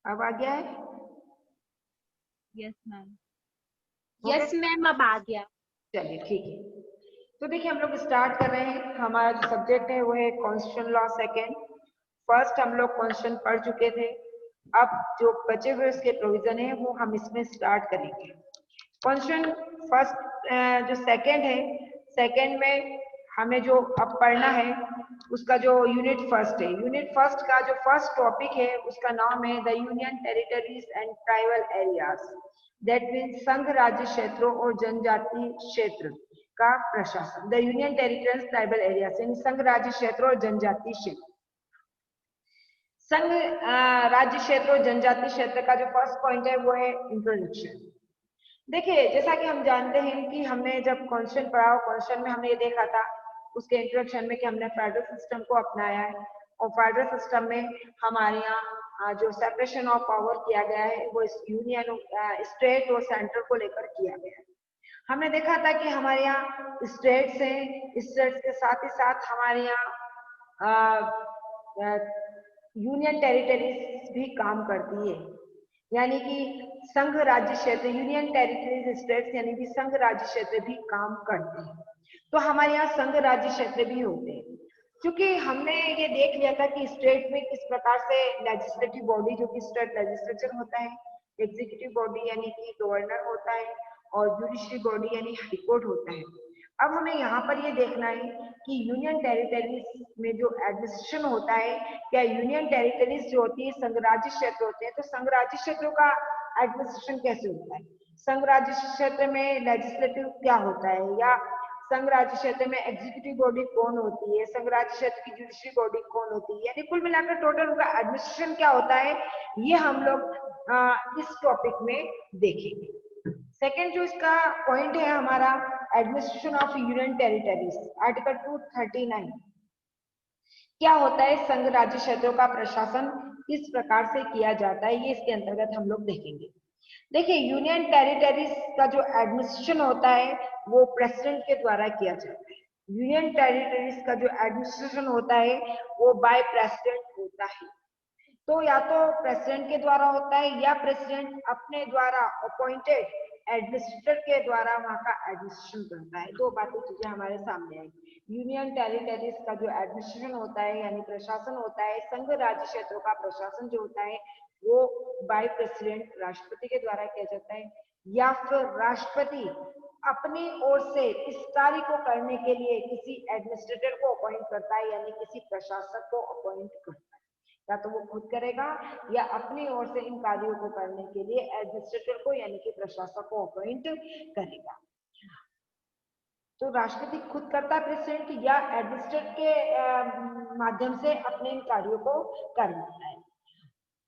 अब आ गया है? Yes ma'am. हो गया? यस मैम, अब आ गया। चलिए ठीक है। तो देखिए हम लोग स्टार्ट कर रहे हैं। हमारा जो सब्जेक्ट है वो है कॉन्स्टिट्यूशन लॉ सेकेंड। फर्स्ट हम लोग कॉन्स्टिट्यूशन पढ़ चुके थे। अब जो बचे हुए उसके प्रोविजन है वो हम इसमें स्टार्ट करेंगे। कॉन्स्टिट्यूशन फर्स्ट जो सेकेंड है, सेकेंड में हमें जो अब पढ़ना है उसका जो यूनिट फर्स्ट है, यूनिट फर्स्ट का जो फर्स्ट टॉपिक है उसका नाम है the union territories and tribal areas. That mean संघ राज्य क्षेत्रों और जनजाति क्षेत्र का प्रशासन। The union territories tribal areas यानी संघ राज्य क्षेत्र और जनजाति क्षेत्र। संघ राज्य क्षेत्र और जनजाति क्षेत्र का जो फर्स्ट पॉइंट है वो है इंट्रोडक्शन। देखिए जैसा कि हम जानते हैं कि हमने जब कॉन्स्टिट्यूशन पढ़ा, कॉन्स्टिट्यूशन में हमने ये देखा था उसके इंट्रोडक्शन में कि हमने फेडरल सिस्टम को अपनाया है और फेडरल सिस्टम में हमारे यहाँ जो सेपरेशन ऑफ पावर किया गया है वो यूनियन स्टेट और सेंटर को लेकर किया गया है। हमने देखा था कि हमारे यहाँ स्टेट्स हैं, स्टेट्स के साथ ही साथ हमारे यहाँ यूनियन टेरिटरीज भी काम करती है, यानी कि संघ राज्य क्षेत्र, यूनियन टेरिटरीज स्टेट्स यानी कि संघ राज्य क्षेत्र भी काम करते हैं। तो हमारे यहाँ संघ राज्य क्षेत्र भी होते हैं। क्योंकि हमने ये देख लिया था कि स्टेट में किस प्रकार से लेजिस्लेटिव बॉडी जो कि स्टेट लेजिस्लेचर होता है, एग्जीक्यूटिव बॉडी यानी कि गवर्नर होता है और जुडिशरी बॉडी यानी हाई कोर्ट होता है। अब हमें यहाँ पर ये देखना है कि यूनियन टेरिटरीज में जो एडमिनिस्ट्रेशन होता है, क्या यूनियन टेरिटरीज जो होती है संघ राज्य क्षेत्र होते हैं, तो संघ राज्य क्षेत्रों का एडमिनिस्ट्रेशन कैसे होता है, संघ राज्य क्षेत्र में लेजिस्लेटिव क्या होता है, या संघ राज्य क्षेत्र में एग्जीक्यूटिव बॉडी कौन होती है, संघ राज्य क्षेत्र की जुडिशरी बॉडी कौन होती है, यानी कुल मिलाकर टोटल उनका एडमिनिस्ट्रेशन क्या होता है, ये हम लोग इस टॉपिक में देखेंगे। सेकेंड जो इसका पॉइंट है हमारा administration of union territories, article 239। क्या होता है संघ राज्य क्षेत्रों का प्रशासन किस प्रकार से किया जाता है, ये इसके अंतर्गत हम लोग देखेंगे। देखिए यूनियन टेरिटरीज का जो एडमिनिस्ट्रेशन होता है वो प्रेसिडेंट के द्वारा किया जाता है। यूनियन टेरिटरीज का जो एडमिनिस्ट्रेशन होता है वो बाय प्रेसिडेंट होता है। तो या तो प्रेसिडेंट के द्वारा होता है या प्रेसिडेंट अपने द्वारा अपॉइंटेड एडमिनिस्ट्रेटर के द्वारा वहां का एडमिनिस्ट्रेशन करता है। दो बातें चीजें हमारे सामने आई। यूनियन टेरिटरीज का जो एडमिनिस्ट्रेशन होता है यानी प्रशासन होता है, संघ राज्य क्षेत्रों का प्रशासन जो होता है वो बाय प्रेसिडेंट राष्ट्रपति के द्वारा किया जाता है, या फिर राष्ट्रपति अपनी ओर से इस कार्य को करने के लिए किसी एडमिनिस्ट्रेटर को अपॉइंट करता है यानी किसी प्रशासक को अपॉइंट करता है। या तो वो खुद करेगा या अपनी ओर से इन कार्यों को करने के लिए एडमिनिस्ट्रेटर को यानी कि प्रशासक को अपॉइंट करेगा। तो राष्ट्रपति खुद करता है प्रेसिडेंट या एडमिनिस्ट्रेटर के माध्यम से अपने इन कार्यों को कर लेता है।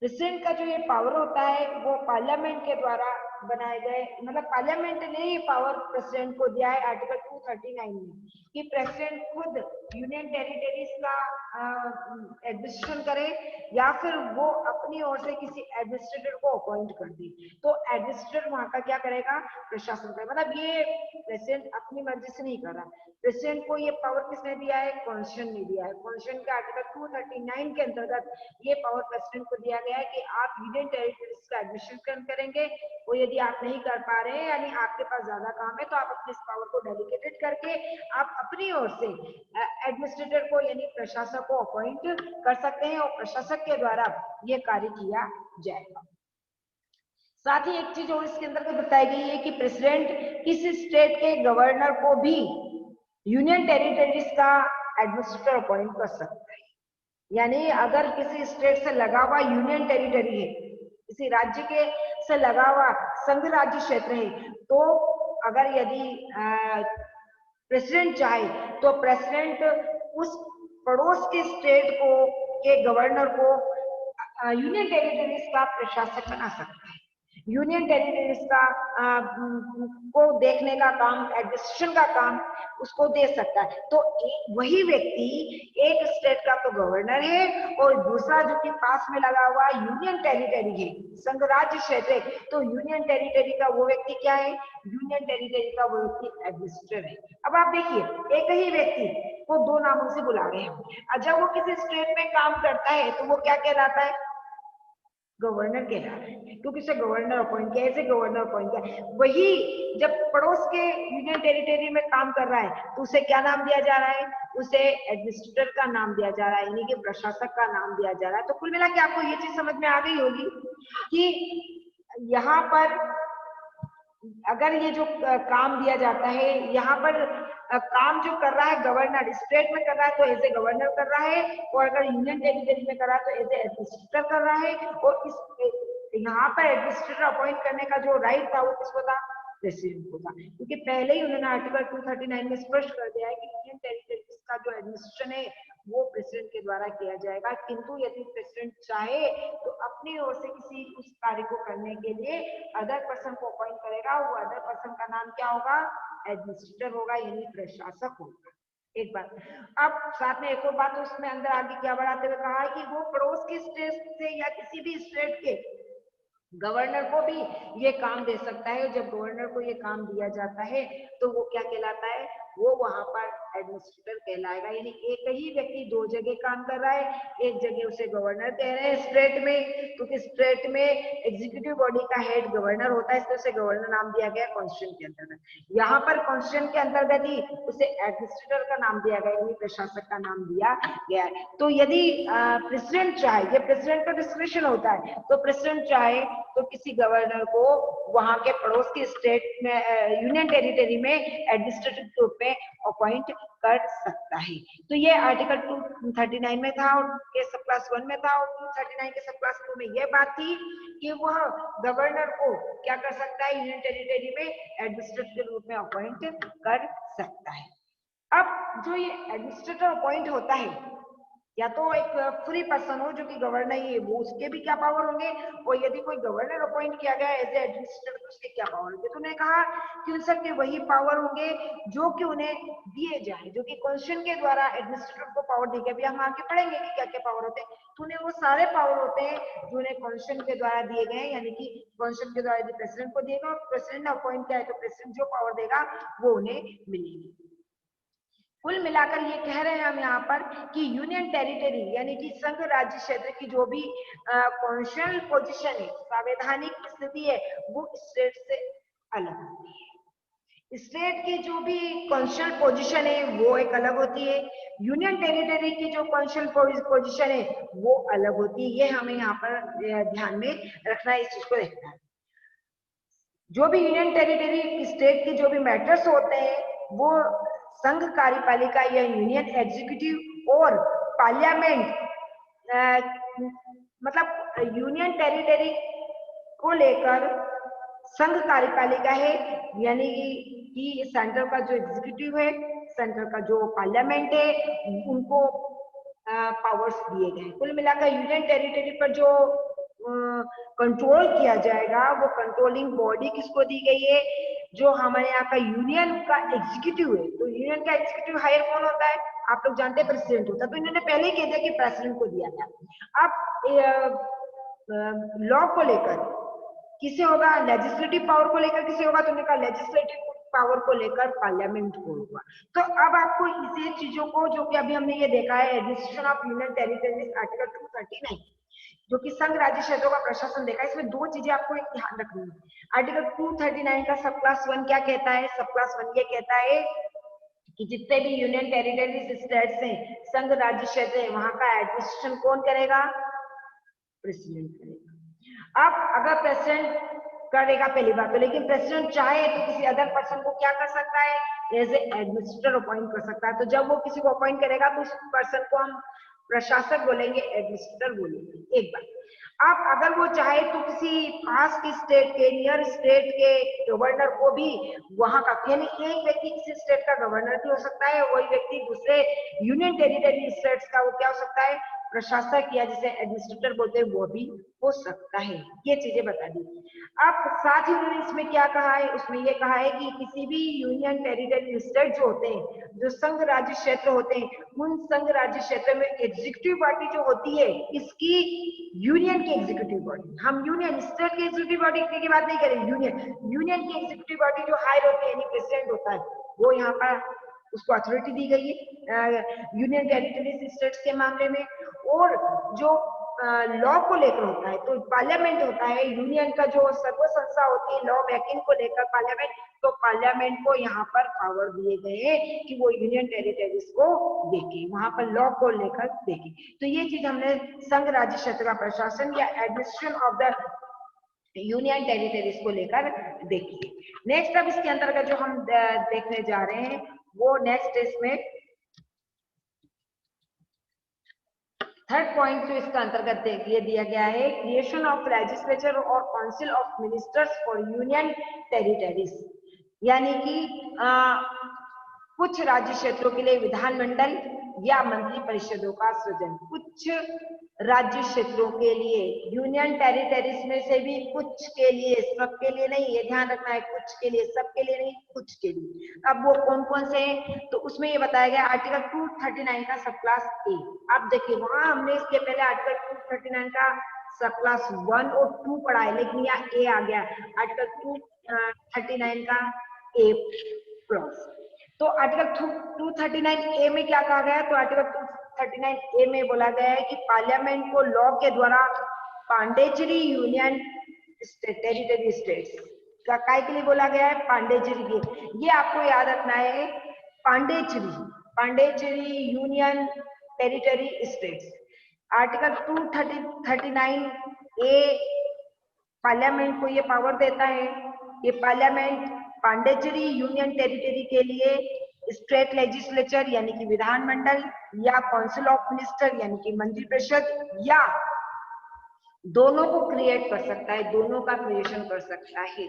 प्रेसिडेंट का जो ये पावर होता है वो पार्लियामेंट के द्वारा बनाए गए, मतलब पार्लियामेंट ने ये पावर प्रेसिडेंट को दिया है आर्टिकल 239 में कि प्रेसिडेंट खुद यूनियन टेरिटरीज का एडमिनिस्ट्रेशन करे या फिर वो अपनी ओर से किसी एडमिनिस्ट्रेटर को अपॉइंट कर दे। तो एडमिनिस्ट्रेटर वहां का क्या करेगा, प्रशासन करेगा। मतलब ये प्रेसिडेंट अपनी मर्जी से नहीं कर रहा, प्रेसिडेंट को ये पावर किसने दिया है, कॉन्स्टिट्यूशन ने दिया है। कॉन्स्टिट्यूशन के आर्टिकल 239 के अंतर्गत ये पावर प्रेसिडेंट को दिया गया है कि आप यूनियन टेरिटरीज का एडमिनिस्ट्रेशन करेंगे, और यदि आप नहीं कर पा रहे हैं यानी आपके पास ज्यादा काम है तो आप अपने इस पावर को डेलीगेटेड करके आप अपनी ओर से एडमिनिस्ट्रेटर को यानी प्रशासक को अपॉइंट कर सकते हैं और प्रशासक के द्वारा ये कार्य किया जाएगा। साथ ही एक चीज और इसके अंदर बताई गई है कि प्रेसिडेंट किसी स्टेट के गवर्नर को भी यूनियन टेरिटरीज का एडमिनिस्ट्रेटर अपॉइंट कर सकता है। यानी अगर किसी स्टेट से लगा हुआ यूनियन टेरिटरी है, किसी राज्य के से लगा हुआ संघ राज्य क्षेत्र है, तो अगर यदि प्रेसिडेंट चाहे तो प्रेसिडेंट उस पड़ोस के स्टेट को के गवर्नर को यूनियन टेरिटरीज का प्रशासक बना सकता है। यूनियन टेरिटरीज का को देखने का काम, एडमिनिस्ट्रेशन का काम उसको दे सकता है। तो वही व्यक्ति एक स्टेट का तो गवर्नर है और दूसरा जो कि पास में लगा हुआ यूनियन टेरिटरी है, संघ राज्य क्षेत्र है, तो यूनियन टेरिटरी का वो व्यक्ति क्या है, यूनियन टेरिटरी का वो व्यक्ति एडमिनिस्ट्रेटर है। अब आप देखिए एक ही व्यक्ति को दो नामों से बुला रहे हैं। जब वो किसी स्टेट में काम करता है तो वो क्या कहलाता है, गवर्नर कहला रहा है, क्योंकि उसे गवर्नर अपॉइंट किया, ऐसे गवर्नर अपॉइंट किया। वही जब पड़ोस के यूनियन टेरिटरी में काम कर रहा है तो उसे क्या नाम दिया जा रहा है, उसे एडमिनिस्ट्रेटर का नाम दिया जा रहा है, यानी कि प्रशासक का नाम दिया जा रहा है। तो कुल मिला के आपको ये चीज समझ में आ गई होगी कि यहाँ पर अगर ये जो काम दिया जाता है, यहाँ पर काम जो कर रहा है गवर्नर स्टेट में कर रहा है तो एज ए गवर्नर कर रहा है, और अगर यूनियन टेरिटरी में कर रहा है तो एज ए एडमिनिस्ट्रेटर कर रहा है। और इस यहाँ पर एडमिनिस्ट्रेटर अपॉइंट करने का जो राइट था वो किसको था, प्रेसिडेंट को था, क्योंकि पहले ही उन्होंने आर्टिकल 239 में स्पष्ट कर दिया है कि यूनियन टेरिटरीज का जो एडमिनिस्ट्रेशन है वो प्रेसिडेंट के द्वारा किया जाएगा। किंतु यदि प्रेसिडेंट चाहे तो अपनी ओर से किसी उस कार्य को करने के लिए अदर पर्सन को अपॉइंट करेगा। वो अदर पर्सन का नाम क्या होगा, एडमिनिस्ट्रेटर होगा, यानी प्रशासक होगा। एक बात। अब साथ में एक और बात उसमें अंदर आगे क्या बढ़ाते हुए कहा है कि वो पड़ोस के स्टेट से या किसी भी स्टेट के गवर्नर को भी ये काम दे सकता है। जब गवर्नर को ये काम दिया जाता है तो वो क्या कहलाता है, वो वहां पर एडमिनिस्ट्रेटर कहलाएगा। यानी एक ही व्यक्ति दो जगह काम कर रहा है, एक जगह उसे गवर्नर कह रहे हैं स्टेट में, क्योंकि स्टेट में एग्जीक्यूटिव बॉडी का हेड गवर्नर होता है, इसलिए उसे गवर्नर नाम दिया गया कॉन्स्टिट्यूशन के अंतर्गत। यहाँ पर कॉन्स्टिट्यूशन के अंतर्गत ही उसे एडमिनिस्ट्रेटर का नाम दिया गया, यानी प्रशासक का नाम दिया गया है। तो यदि प्रेसिडेंट चाहे, ये प्रेसिडेंट का डिस्क्रिप्शन होता है, तो प्रेसिडेंट चाहे तो किसी गवर्नर को वहां के पड़ोस की स्टेट में यूनियन टेरिटरी में एडमिनिस्ट्रेटिव के रूप में अपॉइंट कर सकता है। तो ये आर्टिकल 239 में था और के सब क्लास 1 में था, और 239 के सब क्लास 2 में यह बात थी कि वह गवर्नर को क्या कर सकता है, यूनियन टेरिटरी में एडमिनिस्ट्रेटर के रूप में अपॉइंट कर सकता है। अब जो ये एडमिनिस्ट्रेटर अपॉइंट होता है, या तो एक फ्री पर्सन हो जो कि गवर्नर ही है, वो उसके भी क्या पावर होंगे, और यदि कोई गवर्नर अपॉइंट किया गया एज ए एडमिनिस्ट्रेटर तो उसके क्या पावर होंगे। तो उन्हें कहा कि उन सबके वही पावर होंगे जो कि उन्हें दिए जाए, जो कि कॉन्स्टिट्यूशन के द्वारा एडमिनिस्ट्रेटर को पावर दिए गए। अभी हम आगे पढ़ेंगे कि क्या क्या पावर होते हैं। तो उन्हें वो सारे पावर होते हैं जो उन्हें कॉन्स्टिट्यूशन के द्वारा दिए गए, यानी कि कॉन्स्टिट्यूशन के द्वारा यदि प्रेसिडेंट को दिएगा, प्रेसिडेंट ने अपॉइंट किया है तो प्रेसिडेंट जो पावर देगा वो उन्हें मिलेगी। कुल मिलाकर ये कह रहे हैं हम यहाँ पर कि यूनियन टेरिटरी यानी कि संघ राज्य क्षेत्र की जो भी कॉन्स्टिट्यूशनल पोजीशन है, संवैधानिक स्थिति है, वो स्टेट से अलग होती है। स्टेट की जो भी कॉन्स्टिट्यूशनल पोजीशन है वो एक अलग होती है, यूनियन टेरिटरी की जो कॉन्स्टिट्यूशनल पोजीशन है वो अलग होती है। ये हमें यहाँ पर ध्यान में रखना है, इस चीज को देखना है। जो भी यूनियन टेरिटरी स्टेट के जो भी मैटर्स होते हैं वो संघ कार्यपालिका या यूनियन एग्जीक्यूटिव और पार्लियामेंट, मतलब यूनियन टेरिटरी को लेकर संघ कार्यपालिका है, यानी कि सेंट्रल का जो एग्जीक्यूटिव है, सेंट्रल का जो पार्लियामेंट है, उनको पावर्स दिए गए। कुल मिलाकर यूनियन टेरिटरी पर जो कंट्रोल किया जाएगा वो कंट्रोलिंग बॉडी किसको दी गई है, जो हमारे यहाँ का यूनियन का एग्जीक्यूटिव है। तो यूनियन का एग्जीक्यूटिव हायर कौन होता है, आप लोग जानते हैं प्रेसिडेंट होता है। तो इन्होंने पहले ही कह दिया कि प्रेसिडेंट को दिया गया। अब लॉ को लेकर किसे होगा, लेजिस्लेटिव पावर को लेकर किसे होगा, तो उन्होंने कहा लेजिस्लेटिव पावर को लेकर पार्लियामेंट को होगा। तो अब आपको इसे चीजों को जो कि अभी हमने ये देखा है administration of union territories article 239 जो कि संघ राज्य क्षेत्रों का प्रशासन देखा है, इसमें दो चीजें आपको एक ध्यान रखनी है। आर्टिकल 239 का सब क्लास 1 क्या कहता है, सब क्लास 1 ये कहता है कि जितने भी यूनियन टेरिटरीज स्टेट्स हैं, संघ राज्य क्षेत्र है, वहां का एडमिनिस्ट्रेशन कौन करेगा, प्रेसिडेंट करेगा। अब अगर प्रेसिडेंट करेगा पहली बात तो, लेकिन प्रेसिडेंट चाहे तो किसी अदर पर्सन को क्या कर सकता है, एज ए एडमिनिस्ट्रेटर अपॉइंट कर सकता है। तो जब वो किसी को अपॉइंट करेगा तो उस पर्सन को हम प्रशासक बोलेंगे, एडमिनिस्ट्रेटर बोलेंगे। एक बात। अब अगर वो चाहे तो किसी पास के स्टेट के, नियर स्टेट के गवर्नर को भी वहां का, यानी एक व्यक्ति किसी स्टेट का गवर्नर भी हो सकता है, वही व्यक्ति दूसरे यूनियन टेरिटरी स्टेट्स का वो क्या हो सकता है, प्रशासक या जिसे एडमिनिस्ट्रेटर बोलते हैं वो भी हो सकता है। ये चीजें बता दी। अब साथ ही उन्होंने इसमें क्या कहा है, उसमें ये कहा है कि किसी भी यूनियन टेरिटरी स्टेट जो होते हैं, जो संघ राज्य क्षेत्र होते हैं, उन संघ राज्य क्षेत्र में एग्जीक्यूटिव बॉडी जो होती है, इसकी यूनियन की एग्जीक्यूटिव बॉडी, हम यूनियन स्टेट की एग्जीक्यूटिव बॉडी की बात नहीं करें, यूनियन की एग्जीक्यूटिव बॉडी जो हायर होती है, यानी प्रेसिडेंट होता है, वो यहाँ पर उसको अथॉरिटी दी गई है यूनियन टेरिटरी स्टेट्स के मामले में। और जो लॉ को लेकर होता है। तो पार्लियामेंट होता है यूनियन का जो सर्व संस्था होती है लॉ मेकिंग को लेकर पार्लियामेंट, तो पार्लियामेंट को यहाँ पर पावर दिए गए हैं कि वो यूनियन टेरिटरीज को देखे, वहां पर लॉ को लेकर देखे। तो ये चीज हमने संघ राज्य क्षेत्र का प्रशासन या administration of the union territories को लेकर देखिए। नेक्स्ट अब इसके अंतर्गत जो हम देखने जा रहे हैं वो नेक्स्ट इसमें थर्ड पॉइंट जो इसका अंतर्गत ये दिया गया है, क्रिएशन ऑफ लेजिस्लेचर और council of ministers for union territories, यानी कि कुछ राज्य क्षेत्रों के लिए विधानमंडल या मंत्री परिषदों का सृजन। कुछ राज्य क्षेत्रों के लिए, यूनियन टेरिटरीज में से भी कुछ के लिए, सबके लिए नहीं, ये ध्यान रखना है, कुछ के लिए, सबके लिए नहीं, कुछ के लिए। अब वो कौन कौन से हैं, तो उसमें ये बताया गया आर्टिकल 239 का सब क्लास ए। आप देखिए वहां हमने इसके पहले आर्टिकल 239 का सब क्लास 1 और 2 पढ़ा है, लेकिन यहाँ ए आ गया आर्टिकल 239 का ए क्लॉज। तो आर्टिकल 239 ए में क्या कहा गया, तो आर्टिकल 239 ए में बोला गया है कि पार्लियामेंट को लॉ के द्वारा पांडेचरी यूनियन टेरिटरी स्टेट्स का काय के लिए बोला गया है, पांडेचरी के। ये आपको याद रखना है, पांडेचरी यूनियन टेरिटरी स्टेट्स। आर्टिकल 239 ए पार्लियामेंट को ये पावर देता है कि पार्लियामेंट पांडेचरी यूनियन टेरिटरी के लिए स्टेट लेजिस्लेचर यानी कि विधानमंडल या काउंसिल ऑफ मिनिस्टर यानी कि मंत्रिपरिषद या दोनों को क्रिएट कर सकता है, दोनों का क्रिएशन कर सकता है।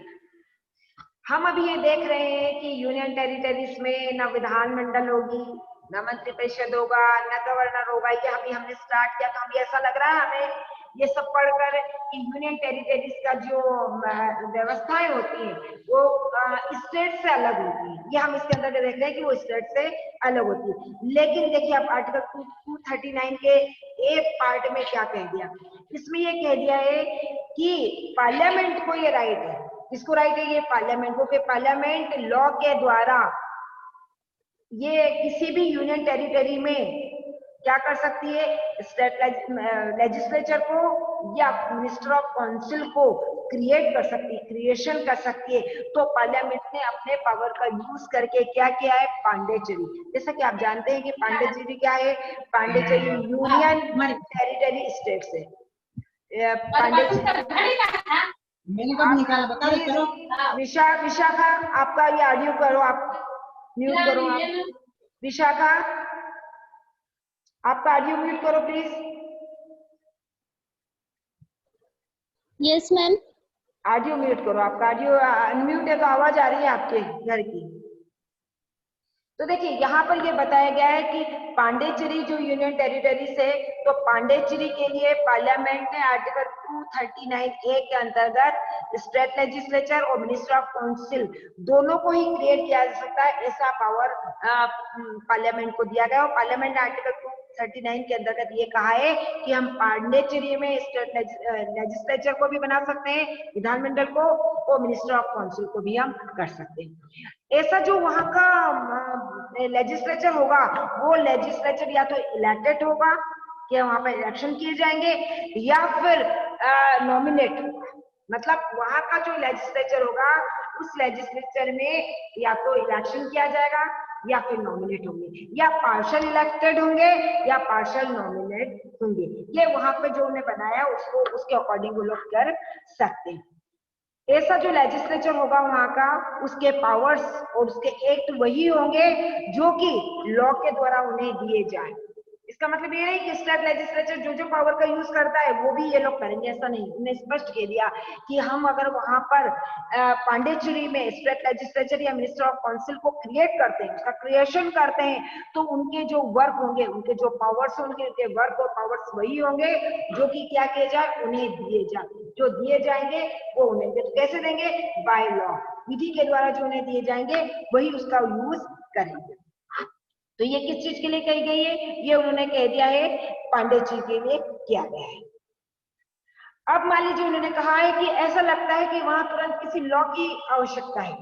हम अभी ये देख रहे हैं कि यूनियन टेरिटरीज में ना विधानमंडल होगी, ना मंत्रिपरिषद होगा, ना गवर्नर होगा। ये अभी हमने स्टार्ट किया तो हमें ऐसा लग रहा है हमें ये सब पढ़कर कि यूनियन टेरिटरीज का जो व्यवस्थाएं होती हैं वो स्टेट से अलग होती है। ये हम इसके अंदर देख रहे हैं कि वो स्टेट से अलग होती है। लेकिन देखिए आप आर्टिकल 239 के ए पार्ट में क्या कह दिया, इसमें ये कह दिया है कि पार्लियामेंट को ये राइट है, किसको राइट है, ये पार्लियामेंट को, कि पार्लियामेंट लॉ के द्वारा ये किसी भी यूनियन टेरिटरी में क्या कर सकती है, स्टेट लेजिस्लेचर को या मिनिस्टर ऑफ काउंसिल को क्रिएट कर सकती है, क्रिएशन कर सकती है। तो पार्लियामेंट ने अपने पावर का यूज करके क्या किया है, पांडेचरी, जैसा कि आप जानते हैं कि पांडेचरी क्या है, पांडेचरी यूनियन टेरिटरी स्टेट से विशाखा आपका ये ऑडियो करो, आप म्यूट करो, आप विशाखा आपका ऑडियो म्यूट करो please. Yes ma'am. Audio mute करो, आपका ऑडियो अनम्यूट है तो आवाज आ रही है आपके घर की। तो देखिए यहाँ पर ये बताया गया है कि पांडेचरी जो यूनियन टेरिटरी से, तो पांडेचरी के लिए पार्लियामेंट ने आर्टिकल 239 ए के अंतर्गत स्टेट लेजिस्लेचर और मिनिस्टर ऑफ काउंसिल दोनों को ही क्रिएट किया जा सकता है, ऐसा पावर पार्लियामेंट को दिया गया। और पार्लियामेंट ने आर्टिकल 239 के अंतर्गत ये कहा है कि हम पांडेचरी में स्टेट लेजिस्लेचर को भी बना सकते हैं, विधानमंडल को, और मिनिस्टर ऑफ काउंसिल को भी हम कर सकते हैं। ऐसा जो वहां का लेजिस्लेचर होगा वो लेजिस्लेचर या तो इलेक्टेड होगा कि वहां पर इलेक्शन किए जाएंगे, या फिर नॉमिनेट होगा। मतलब वहां का जो लेजिस्लेचर होगा उस लेजिस्लेचर में या तो इलेक्शन किया जाएगा या फिर नॉमिनेट होंगे, या पार्शियल इलेक्टेड होंगे या पार्शियल नॉमिनेट होंगे। ये वहां पे जो उन्हें बनाया उसको उसके अकॉर्डिंग वो लोग कर सकते हैं। ऐसा जो लेजिस्लेचर होगा वहां का, उसके पावर्स और उसके एक्ट वही होंगे जो कि लॉ के द्वारा उन्हें दिए जाए। इसका मतलब ये नहीं कि स्टेट लेजिस्लेचर जो जो पावर का यूज करता है वो भी ये लोग करेंगे, ऐसा नहीं। उन्हें स्पष्ट कह दिया कि हम अगर वहां पर पांडेचेरी में स्टेट लेजिस्लेचर या मिनिस्टर ऑफ काउंसिल को क्रिएट करते हैं, उसका क्रिएशन करते हैं, तो उनके जो वर्क होंगे, उनके जो पावर्स होंगे, उनके वर्क और पावर्स वही होंगे जो कि क्या किए जाए, उन्हें दिए जाए। जो दिए जाएंगे वो उन्हें कैसे देंगे, बाय लॉ, विधि के द्वारा जो उन्हें दिए जाएंगे वही उसका यूज करेंगे। तो ये किस चीज के लिए कही गई है, ये उन्होंने कह दिया है पांडेचेरी के लिए किया गया है। अब मान लीजिए उन्होंने कहा है कि ऐसा लगता है कि वहां तुरंत किसी लॉ की आवश्यकता है,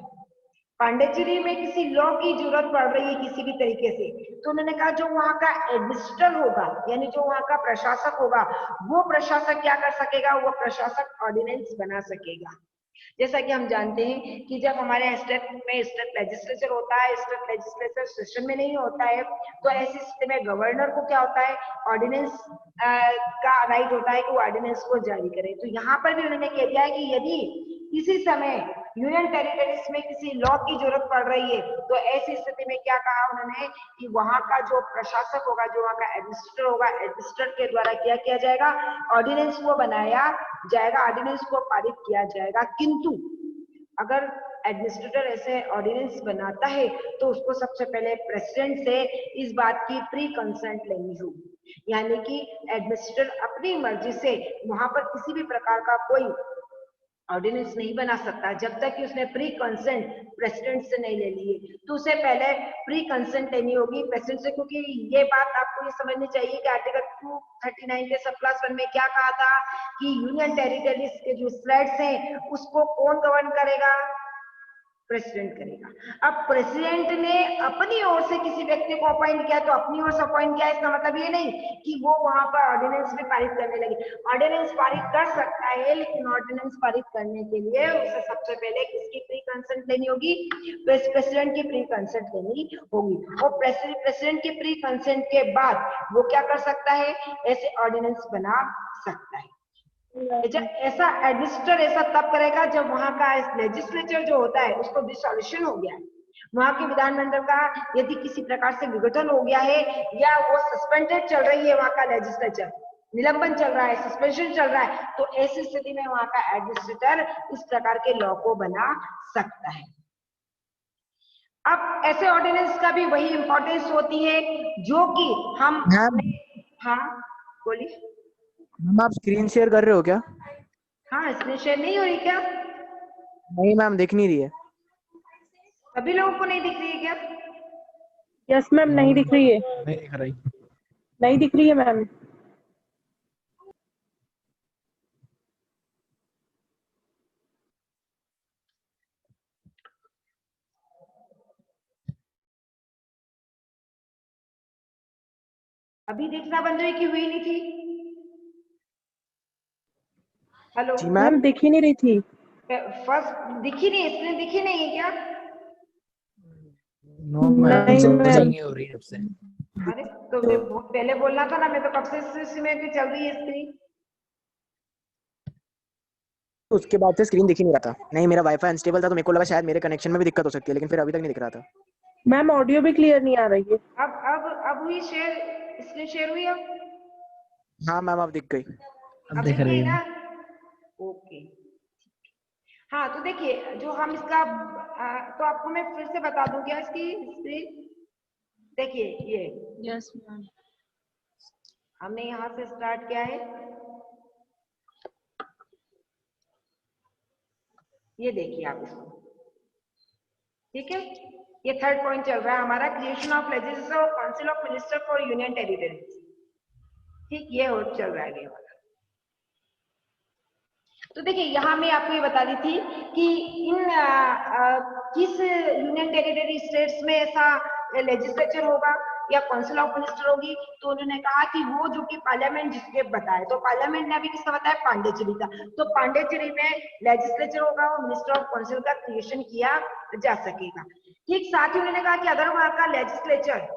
पांडिचेरी में किसी लॉ की जरूरत पड़ रही है किसी भी तरीके से, तो उन्होंने कहा जो वहां का एडमिनिस्ट्रेटर होगा, यानी जो वहां का प्रशासक होगा, वो प्रशासक क्या कर सकेगा, वो प्रशासक ऑर्डिनेंस बना सकेगा। जैसा कि हम जानते हैं कि जब हमारे स्टेट में स्टेट लेजिस्लेचर होता है, स्टेट लेजिस्लेचर सेशन में नहीं होता है, तो ऐसी स्थिति में गवर्नर को क्या होता है, ऑर्डिनेंस का राइट होता है कि वो ऑर्डिनेंस को जारी करे। तो यहाँ पर भी उन्होंने कह दिया है कि यदि किसी समय यूनियन टेरिटरीज में किसी लॉ की जरूरत पड़ रही है, तो ऐसी स्थिति में क्या कहा उन्होंने कि वहां का जो प्रशासक होगा, जो वहां का एडमिनिस्ट्रेटर होगा, एडमिनिस्ट्रेटर के द्वारा क्या किया जाएगा, ऑर्डिनेंस को बनाया जाएगा, ऑर्डिनेंस को पारित किया जाएगा। किंतु अगर एडमिनिस्ट्रेटर ऐसे ऑर्डिनेंस बनाता है तो उसको सबसे पहले प्रेसिडेंट से इस बात की प्री कंसेंट लेनी होगी, यानी कि एडमिनिस्ट्रेटर अपनी मर्जी से वहां पर किसी भी प्रकार का कोई ऑर्डिनेंस नहीं बना सकता जब तक कि उसने प्री कंसेंट प्रेसिडेंट से नहीं ले ली। तो उसे पहले प्री कंसेंट लेनी होगी प्रेसिडेंट से, क्योंकि ये बात आपको ये समझनी चाहिए कि आर्टिकल 239 के सब क्लास 1 में क्या कहा था कि यूनियन टेरिटरीज के जो स्टेट्स हैं उसको कौन गवर्न करेगा, प्रेसिडेंट करेगा। अब प्रेसिडेंट ने अपनी ओर से किसी व्यक्ति को अपॉइंट किया तो अपनी ओर से अपॉइंट किया, इसका मतलब ये नहीं कि वो वहां पर ऑर्डिनेंस भी पारित करने लगे। ऑर्डिनेंस पारित कर सकता है, लेकिन ऑर्डिनेंस पारित करने के लिए उसे सबसे पहले किसकी प्री कंसेंट लेनी होगी, प्रेसिडेंट की प्री कंसेंट लेनी होगी। और प्रेसिडेंट की प्री कंसेंट के बाद वो क्या कर सकता है, ऐसे ऑर्डिनेंस बना सकता है। जब ऐसा एडमिनिस्ट्रेटर ऐसा तब करेगा जब वहां का लेजिस्लेचर जो होता है उसको डिसॉल्यूशन हो गया है, वहां के विधानमंडल का यदि किसी प्रकार से विघटन हो गया है या वो सस्पेंडेड चल रही है, वहां का लेजिस्लेचर निलंबन चल रहा है, सस्पेंशन चल रहा है, तो ऐसी स्थिति में वहां का एडमिनिस्ट्रेटर इस प्रकार के लॉ को बना सकता है। अब ऐसे ऑर्डिनेंस का भी वही इंपॉर्टेंस होती है जो कि हम हाँ बोलिए मैम। आप स्क्रीन शेयर कर रहे हो क्या? हाँ, स्क्रीन शेयर नहीं हो रही क्या? नहीं मैम, दिख नहीं रही है। सभी लोगों को नहीं दिख रही है क्या? यस मैम, नहीं दिख रही है। नहीं दिख रही। नहीं दिख रही है मैम। अभी दिखना बंद हुई कि हुई नहीं थी? हेलो जी मैम, दिख ही नहीं रही थी। फर्स्ट दिखी नहीं, स्क्रीन दिखी नहीं है क्या? नो मैम, नहीं हो रही है सबसे। अरे तो पहले बोलना था ना, मैं तो कब से इसमें भी चल रही है स्क्रीन। उसके बाद से स्क्रीन दिख ही नहीं रहा था। नहीं, मेरा वाईफाई अनस्टेबल था तो मेरे को लगा शायद मेरे कनेक्शन में भी दिक्कत हो सकती है, लेकिन फिर अभी तक नहीं दिख रहा था। मैम, ऑडियो भी क्लियर नहीं आ रही है। अब हुई शेयर, स्क्रीन शेयर हुई अब? हाँ मैम, अब दिख गई। अब दिख रही ना? ओके। हाँ तो देखिए जो हम इसका तो आपको मैं फिर से बता दूं क्या इसकी स्क्रीन? देखिए ये यस मैम। हमने यहाँ से स्टार्ट किया है, ये देखिए आप इसको, ठीक है। ये थर्ड पॉइंट चल रहा है हमारा, क्रिएशन ऑफ लेजिस्लेचर और council of minister for union territories, ठीक, ये हो चल रहा है वाला। तो देखिए यहाँ मैं आपको ये बता दी थी कि इन किस यूनियन टेरिटरी स्टेट्स में ऐसा लेजिस्लेचर होगा या काउंसिल ऑफ मिनिस्टर होगी, तो उन्होंने कहा कि वो जो कि पार्लियामेंट जिसके बताए, तो पार्लियामेंट ने अभी किसका बताया, पांडिचेरी का, तो पांडिचेरी में लेजिस्लेचर होगा और मिनिस्टर ऑफ काउंसिल का क्रिएशन किया जा सकेगा। ठीक, साथ ही उन्होंने कहा कि अगर वहां का लेजिस्लेचर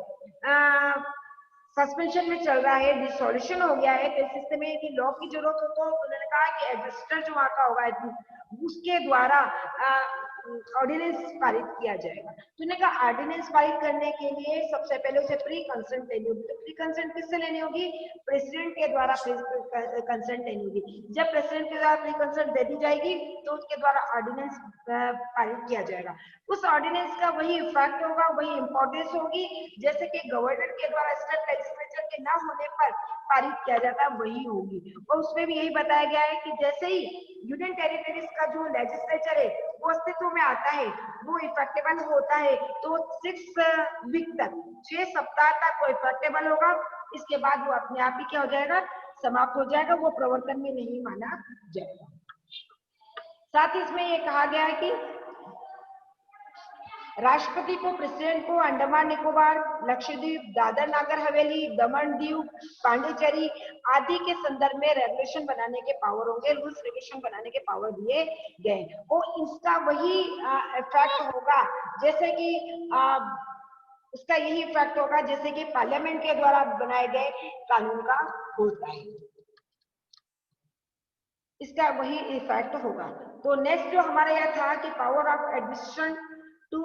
सस्पेंशन में चल रहा है, डिसॉल्यूशन हो गया है, तो इस सिस्टम में यदि लॉ की जरूरत हो तो उन्होंने कहा कि एडमिनिस्ट्रेटर जो वहां का होगा उसके द्वारा ऑर्डिनेंस पारित किया जाएगा। तो उन्होंने कहा ऑर्डिनेंस पारित करने के लिए सबसे पहले उसे प्री कंसेंट लेनी होगी। तो प्री कंसेंट किससे लेनी होगी, प्रेसिडेंट के द्वारा कंसेंट लेनी होगी। जब प्रेसिडेंट के द्वारा प्री कंसेंट दे दी जाएगी तो उसके द्वारा ऑर्डिनेंस पारित किया जाएगा। उस ऑर्डिनेंस का वही इफेक्ट होगा, वही इंपॉर्टेंस होगी जैसे कि गवर्नर के द्वारा स्टेट लेजिस्लेचर के ना होने पर पारित किया जाता है, वही होगी। और उसमें भी यही बताया गया है कि जैसे ही यूनियन टेरिटरीज का जो लेजिस्लेचर है वो अस्तित्व में आता है, वो इफेक्टेबल होता है, तो 6 वीक तक, 6 सप्ताह तक वो इफेक्टेबल होगा। इसके बाद वो अपने आप ही क्या हो जाएगा, समाप्त हो जाएगा, वो प्रवर्तन में नहीं माना जाएगा। साथ ही इसमें ये कहा गया है कि राष्ट्रपति को, प्रेसिडेंट को अंडमान निकोबार, लक्षद्वीप, दादर नागर हवेली, दमन दीव, पांडिचेरी आदि के संदर्भ में रेगुलेशन बनाने के पावर होंगे, रूल्स रेगुलेशन बनाने के पावर दिए गए। और इसका वही इफेक्ट होगा जैसे कि उसका यही इफेक्ट होगा जैसे कि पार्लियामेंट के द्वारा बनाए गए कानून का होता है, इसका वही इफेक्ट होगा। तो नेक्स्ट जो हमारा यह था कि power of administration to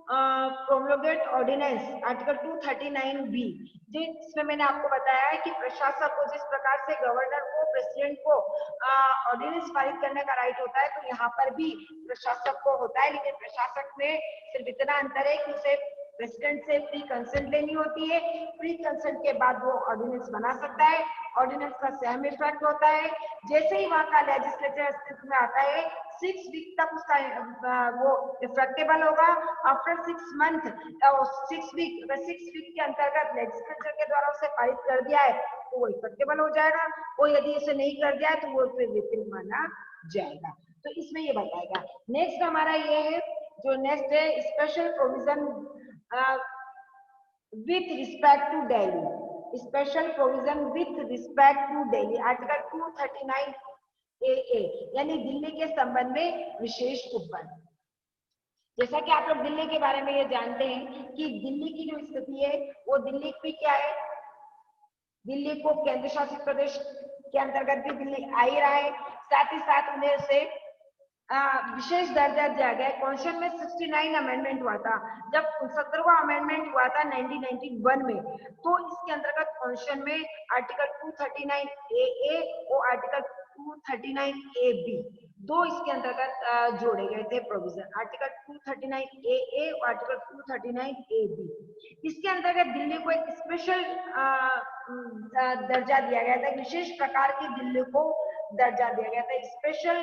promulgate ordinance, article 239B, जिसमें मैंने आपको बताया है कि प्रशासक को जिस प्रकार से गवर्नर को, प्रेसिडेंट को ऑर्डिनेंस पारित करने का राइट होता है, तो यहाँ पर भी प्रशासक को होता है, लेकिन प्रशासक में सिर्फ इतना अंतर है कि उसे प्रेसिडेंट से प्री कंसेंट लेनी होती है, प्री कंसेंट के बाद वो ऑर्डिनेंस बना सकता है। ऑर्डिनेंस का सेम इफेक्ट होता है, जैसे ही वहां का लेजिस्लेचर अस्तित्व में आता है 6 वीक तक उसका वो इफेक्टेबल होगा। आफ्टर 6 मंथ 6 वीक के अंतर्गत लेजिस्लेचर के द्वारा उसे पारित कर दिया है तो वो इफेक्टेबल हो जाएगा, और यदि इसे नहीं कर दिया है तो वो फिर रिपील माना जाएगा। तो इसमें ये बताएगा। नेक्स्ट हमारा ये है, जो नेक्स्ट है special provision with respect to Delhi, special provision with respect to Delhi, article 239 AA, यानी दिल्ली के संबंध में विशेष उपबंध। जैसा कि आप लोग दिल्ली के बारे में ये जानते हैं कि दिल्ली की जो स्थिति है वो दिल्ली की क्या है, दिल्ली को केंद्र शासित प्रदेश के अंतर्गत भी दिल्ली आ ही रहा है, साथ ही साथ उन्हें से विशेष दर्जा दिया गया। कॉन्स्टिट्यूशन में 69 अमेंडमेंट हुआ था, जब 69वां अमेंडमेंट हुआ था 1991 में, तो इसके अंतर्गत कॉन्स्टिट्यूशन में आर्टिकल 239 AA और आर्टिकल 239 AB दो इसके अंतर्गत जोड़े गए थे प्रोविजन, आर्टिकल 239 AA और आर्टिकल 239 AB। इसके अंतर्गत दिल्ली को एक स्पेशल दर्जा दिया गया था, विशेष प्रकार की दिल्ली को दर्जा दिया गया था, स्पेशल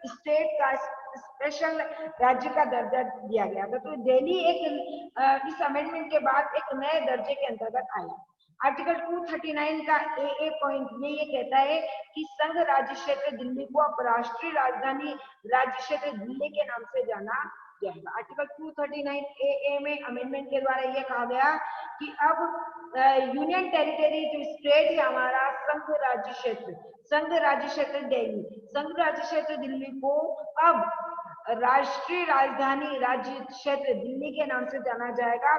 स्टेट का, स्पेशल राज्य का दर्जा दिया गया था। तो दिल्ली एक इस अमेंडमेंट के बाद एक नए दर्जे के अंतर्गत आया। आर्टिकल 239 का AA पॉइंट ये कहता है कि संघ राज्य क्षेत्र दिल्ली को अब राष्ट्रीय राजधानी राज्य क्षेत्र दिल्ली के नाम से जाना जाएगा। आर्टिकल 239 AA में अमेंडमेंट के द्वारा यह कहा गया कि अब यूनियन टेरिटरी जो स्टेट है हमारा, संघ राज्य क्षेत्र दिल्ली, संघ राज्य क्षेत्र दिल्ली को अब राष्ट्रीय राजधानी राज्य क्षेत्र दिल्ली के नाम से जाना जाएगा।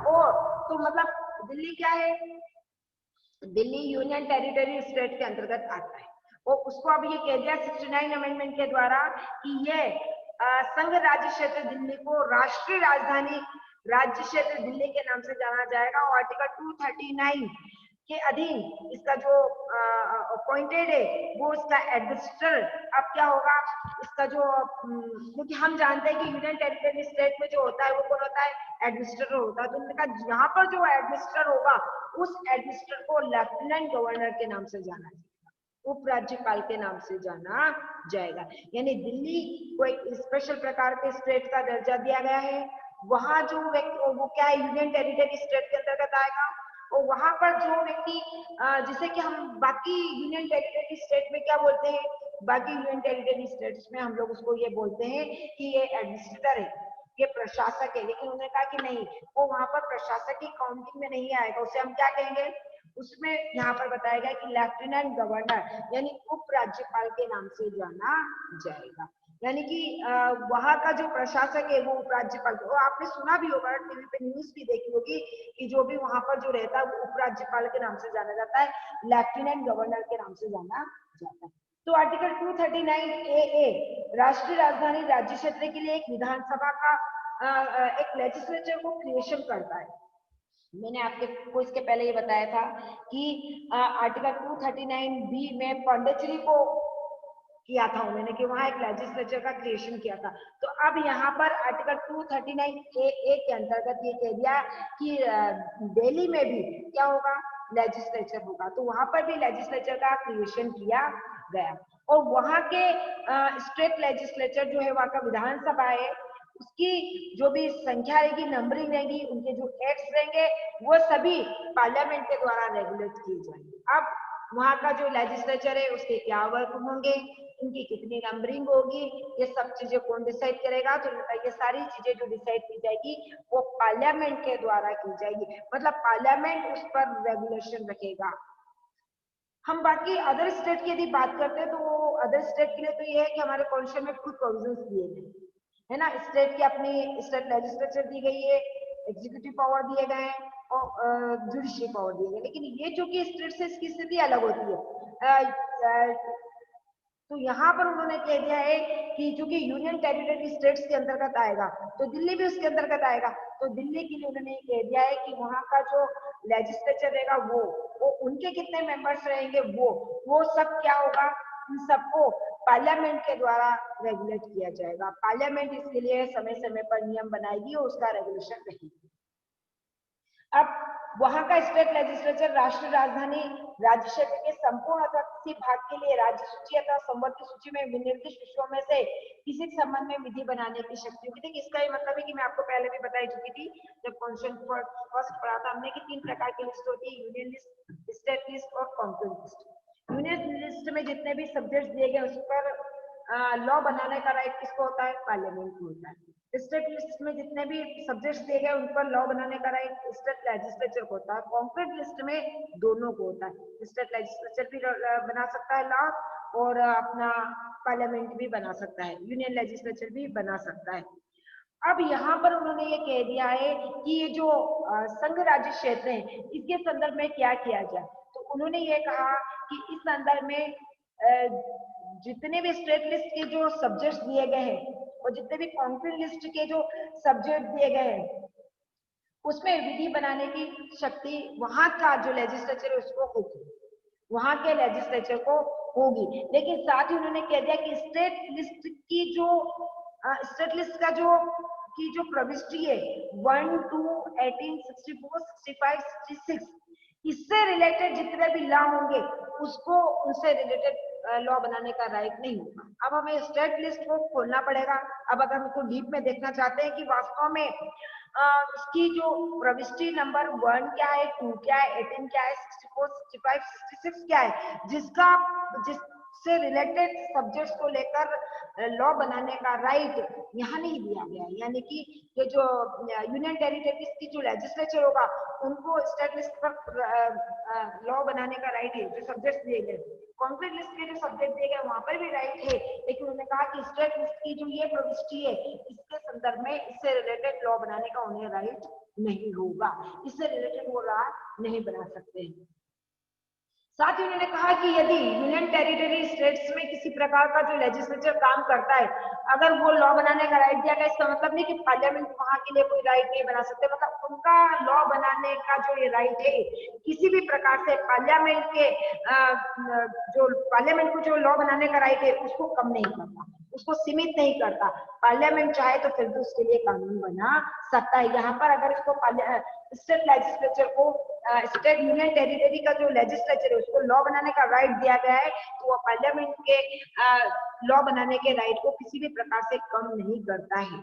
और तो मतलब दिल्ली क्या है, दिल्ली यूनियन टेरिटरी स्टेट के अंतर्गत आता है, और उसको अब ये कह दिया 69 अमेंडमेंट के द्वारा कि यह संघ राज्य क्षेत्र दिल्ली को राष्ट्रीय राजधानी राज्य क्षेत्र दिल्ली के नाम से जाना जाएगा। और आर्टिकल 239 के अधीन इसका जो अपॉइंटेड है वो इसका एडमिनिस्ट्रेटर अब क्या होगा, इसका जो क्योंकि हम जानते हैं कि यूनियन टेरिटरी स्टेट में जो होता है वो कौन होता है, एडमिनिस्ट्रेटर होता है। तो उन्होंने कहा यहाँ पर जो एडमिनिस्ट्रेटर होगा उस एडमिनिस्ट्रेटर को लेफ्टिनेंट गवर्नर के नाम से जाना जाएगा, उपराज्यपाल के नाम से जाना जाएगा। यानी दिल्ली को एक स्पेशल प्रकार के स्टेट का दर्जा दिया गया है। वहां जो व्यक्ति वो क्या है, यूनियन टेरिटरी स्टेट के अंतर्गत आएगा, और वहां पर जो व्यक्ति जिसे कि हम बाकी यूनियन टेरिटरी स्टेट में क्या बोलते हैं, बाकी यूनियन टेरिटरी स्टेट्स में हम लोग उसको ये बोलते हैं कि ये एडमिनिस्ट्रेटर है, ये प्रशासक है। लेकिन उन्होंने कहा कि नहीं, वो वहां पर प्रशासक की काउंटिंग में नहीं आएगा, उसे हम क्या कहेंगे, उसमें यहाँ पर बताया गया कि लेफ्टिनेंट गवर्नर यानी उपराज्यपाल के नाम से जाना जाएगा। यानी कि वहां का जो प्रशासक है वो उपराज्यपाल, और आपने सुना भी होगा, टीवी पे न्यूज भी देखी होगी कि जो भी वहां पर जो रहता है वो उपराज्यपाल के नाम से जाना जाता है, लेफ्टिनेंट गवर्नर के नाम से जाना जाता है। तो आर्टिकल 239 AA राष्ट्रीय राजधानी राज्य क्षेत्र के लिए एक विधानसभा का एक लेजिस्लेचर को क्रिएशन करता है। मैंने आपको इसके पहले ये बताया था कि आर्टिकल 239B में पांडिचेरी को किया था उन्होंने, कि वहां एक लेजिस्लेचर का क्रिएशन किया था। तो अब यहाँ पर आर्टिकल 239 AA के अंतर्गत ये कह दिया कि दिल्ली में भी क्या होगा, लेजिस्लेचर होगा। तो वहां पर भी लेजिस्लेचर का क्रिएशन किया गया, और वहां के स्टेट लेजिस्लेचर जो है, वहां का विधानसभा है, उसकी जो भी संख्या रहेगी, नंबरिंग रहेगी, उनके जो एक्ट्स रहेंगे वो सभी पार्लियामेंट के द्वारा रेगुलेट किए जाएंगे। अब वहाँ का जो लेजिस्लेचर है उसके क्या वर्क होंगे, इनकी कितनी नंबरिंग होगी, ये सब चीजें कौन डिसाइड करेगा? तो ये सारी चीजें जो डिसाइड की जाएगी वो पार्लियामेंट के द्वारा की जाएगी, मतलब पार्लियामेंट उस पर रेगुलेशन रखेगा। हम बाकी अदर स्टेट की यदि बात करते हैं तो अदर स्टेट के लिए तो ये है कि हमारे कॉन्स्टिट्यूशन में कुछ प्रोविजंस दिए गए है ना, स्टेट की अपनी स्टेट लेजिस्लेचर दी गई है, एग्जीक्यूटिव पावर दिए गए हैं और जुडिशियल पावर दिए गए, लेकिन ये जो कि स्टेट से इसकी स्थिति अलग होती है। तो यहाँ पर उन्होंने कह दिया है कि चूंकि यूनियन टेरिटरी स्टेट्स के अंतर्गत आएगा तो दिल्ली भी उसके अंतर्गत आएगा, तो दिल्ली के लिए उन्होंने कह दिया है कि वहाँ का जो लेजिस्लेचर रहेगा वो उनके कितने मेंबर्स रहेंगे वो सब क्या होगा, इन सबको पार्लियामेंट के द्वारा रेगुलेट किया जाएगा। पार्लियामेंट इसके लिए समय समय पर नियम बनाएगी और उसका रेगुलेशन रहेगी। अब वहां का स्टेट लेजिस्लेचर राष्ट्रीय राजधानी राज्य क्षेत्र के संपूर्ण अथवा किसी भाग के लिए राज्य सूची अथवा संवर्ग की सूची में विनिर्दिष्ट विषयों में से किसी संबंध में विधि बनाने की शक्ति होगी। देखिए इसका ये मतलब है कि मैं आपको पहले भी बता चुकी थी जब कॉन्स्टिट्यूशन फर्स्ट पढ़ा था हमने कि 3 प्रकार की लिस्ट होती है, यूनियन लिस्ट, स्टेट लिस्ट और कॉन्करेंट लिस्ट। यूनियन लिस्ट में जितने भी सब्जेक्ट दिए गए उस पर लॉ बनाने का राइट किसको होता है? पार्लियामेंट को होता है। स्टेट लिस्ट में जितने भी सब्जेक्ट्स दिए गए उन पर लॉ बनाने का राइट स्टेट लेजिस्लेचर को होता है। कॉन्करेंट लिस्ट में दोनों को होता है, स्टेट लेजिस्लेचर भी बना सकता है लॉ और अपना पार्लियामेंट भी बना सकता है, यूनियन लेजिस्लेचर भी बना सकता है। अब यहाँ पर उन्होंने ये कह दिया है कि ये जो संघ राज्य क्षेत्र है इसके संदर्भ में क्या किया जाए, तो उन्होंने ये कहा कि इस संदर्भ में जितने भी स्टेट लिस्ट के जो सब्जेक्ट्स दिए गए हैं और जितने भी कॉन्करेंट लिस्ट के जो सब्जेक्ट दिए गए हैं उसमें विधि बनाने की शक्ति वहां का जो लेजिस्लेचर है उसको होगी, वहां के लेजिस्लेचर को होगी। लेकिन साथ ही उन्होंने कह दिया कि स्टेट लिस्ट की जो स्टेट लिस्ट का जो प्रविष्टि है 1, 2, 18, 64, 65, 66 इससे रिलेटेड जितने भी लॉ होंगे उसको उनसे रिलेटेड लॉ बनाने का राइट नहीं होगा। अब हमें स्टेट लिस्ट को खोलना पड़ेगा। अब अगर हम इसको डीप में देखना चाहते हैं कि वास्तव में इसकी जो प्रविष्टि नंबर 1 क्या है, 2 क्या है, 18 क्या है, 64, 65, 66 क्या है, जिससे रिलेटेड सब्जेक्ट्स को लेकर लॉ बनाने का राइट यहाँ नहीं दिया गया है। यानी कि ये जो यूनियन टेरिटरीज की जो लेजिस्लेचर होगा उनको स्टेट लिस्ट पर लॉ बनाने का राइट है, जो सब्जेक्ट्स दिए गए। कॉन्करेंट लिस्ट के जो सब्जेक्ट दिए गए वहां पर भी राइट है, लेकिन उन्होंने कहा कि स्टेट लिस्ट की जो ये प्रविष्टि है इसके संदर्भ में इससे रिलेटेड लॉ बनाने का उन्हें राइट नहीं होगा, इससे रिलेटेड वो लॉ नहीं बना सकते हैं। साथ ही उन्होंने कहा कि यदि यूनियन टेरिटरी स्टेट्स में किसी प्रकार का जो लेजिस्लेचर काम करता है अगर वो लॉ बनाने का राइट दिया गया, इसका मतलब नहीं कि पार्लियामेंट वहां के लिए कोई राइट नहीं बना सकते, मतलब उनका लॉ बनाने का जो ये राइट है किसी भी प्रकार से पार्लियामेंट के जो पार्लियामेंट को जो लॉ बनाने का राइट है उसको कम नहीं करता, उसको सीमित नहीं करता। पार्लियामेंट चाहे तो फिर भी उसके लिए कानून बना सकता है। यहाँ पर अगर इसको स्टेट लेजिस्लेचर को स्टेट यूनियन टेरिटरी का जो लेजिस्लेचर है उसको लॉ बनाने का राइट दिया गया है तो वो पार्लियामेंट के लॉ बनाने के राइट को किसी भी प्रकार से कम नहीं करता है,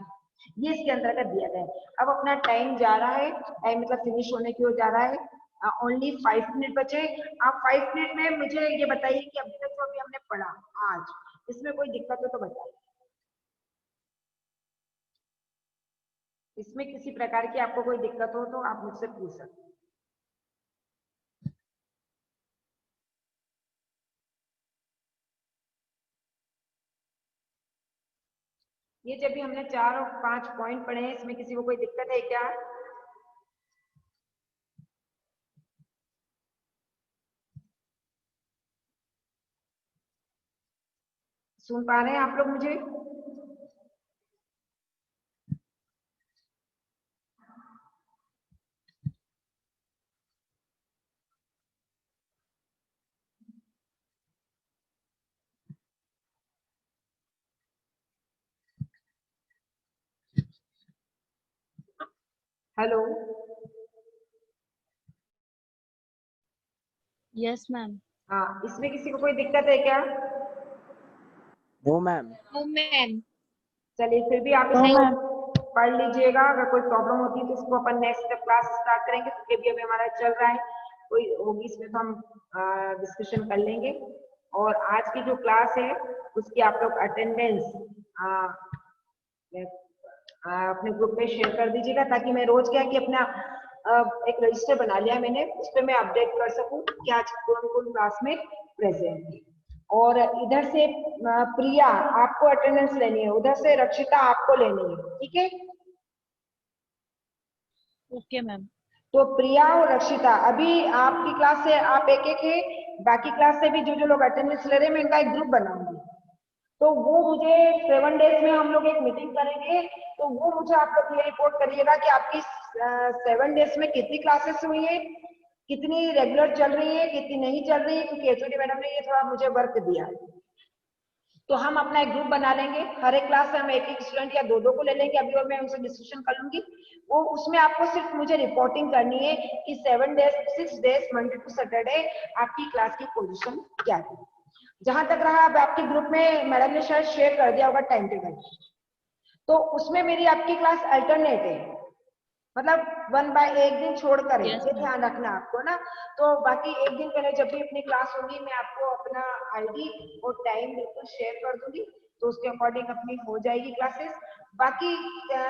ये इसके अंतर्गत दिया गया है। अब अपना टाइम जा रहा है, टाइम मतलब फिनिश होने की ओर जा रहा है, ओनली 5 मिनट बचे। आप 5 मिनट में मुझे ये बताइए कि अभी तक जो अभी हमने पढ़ा आज इसमें कोई दिक्कत हो तो बताइए, इसमें किसी प्रकार की आपको कोई दिक्कत हो तो आप मुझसे पूछ सकते हैं। ये जब भी हमने 4 और 5 पॉइंट पढ़े हैं इसमें किसी को कोई दिक्कत है क्या? सुन पा रहे हैं आप लोग मुझे? Hello, yes ma'am. हाँ, इसमें किसी को कोई दिक्कत है क्या? No ma'am. No ma'am. चलिए फिर भी आप इसको पढ़ लीजिएगा, अगर कोई प्रॉब्लम होती है तो इसको अपन नेक्स्ट क्लास स्टार्ट करेंगे, क्योंकि अभी हमारा चल रहा है कोई होगी इसमें तो हम डिस्कशन कर लेंगे। और आज की जो क्लास है उसकी आप लोग अटेंडेंस अपने ग्रुप में शेयर कर दीजिएगा, ताकि मैं रोज क्या कि अपना एक रजिस्टर बना लिया मैंने, उस पर मैं अपडेट कर सकूं कि आज कौन कौन क्लास में प्रेजेंट है। और इधर से प्रिया आपको अटेंडेंस लेनी है, उधर से रक्षिता आपको लेनी है, ठीक है। Okay ma'am. तो प्रिया और रक्षिता अभी आपकी क्लास से आप एक एक है, बाकी क्लास से भी जो जो लोग अटेंडेंस ले रहे हैं मैं इनका एक ग्रुप बनाऊंगी। तो वो मुझे 7 डेज में हम लोग एक मीटिंग करेंगे, तो वो मुझे आप लोग ये रिपोर्ट करिएगा कि आपकी 7 डेज में कितनी क्लासेस हुई है, कितनी रेगुलर चल रही है, कितनी नहीं चल रही है, क्योंकि एचओडी मैडम ने ये थोड़ा मुझे वर्क दिया है। तो हम अपना एक ग्रुप बना लेंगे, हर एक क्लास से हम एक एक स्टूडेंट या दो दो को ले लेंगे अभी, और मैं उनसे डिस्कशन कर लूंगी। वो उसमें आपको सिर्फ मुझे रिपोर्टिंग करनी है कि 7 days 6 days Monday to Saturday आपकी क्लास की पोजीशन क्या थी। जहां तक रहा, अब आपके ग्रुप में मैडम ने शायद शेयर कर दिया होगा टाइम टेबल, तो उसमें मेरी आपकी क्लास अल्टरनेट है, मतलब 1 बाय 1 दिन छोड़कर है, Yes, ये ma'am. ध्यान रखना आपको ना। तो बाकी एक दिन पहले जब भी अपनी क्लास होगी मैं आपको अपना आईडी और टाइम बिल्कुल शेयर कर दूंगी, तो उसके अकॉर्डिंग अपनी हो जाएगी क्लासेस। बाकी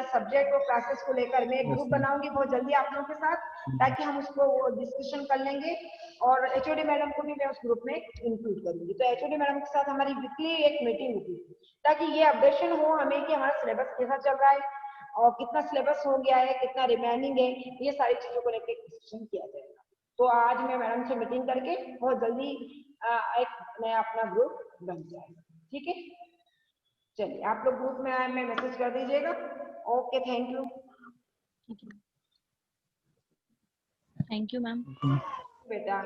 सब्जेक्ट और क्लासेस को लेकर मैं एक ग्रुप बनाऊंगी बहुत जल्दी आप लोगों के साथ, ताकि हम उसको डिस्कशन कर लेंगे। और एचओडी मैडम को भी मैं उस ग्रुप में इंक्लूड करूंगी। तो एचओडी मैडम के साथ हमारी वीकली एक मीटिंग होगी, ताकि ये अपडेशन हो हमें कि हमारा सिलेबस कैसा चल रहा है और कितना सिलेबस हो गया है, कितना रिमेनिंग है, ये सारी चीजों को लेकर डिस्कशन किया जाएगा। तो आज मैं मैडम से मीटिंग करके बहुत जल्दी एक नया अपना ग्रुप बन जाएगा, ठीक है। चलिए आप लोग ग्रुप में आए, मैं मैसेज कर दीजिएगा। Okay, thank you thank you ma'am. बेटा।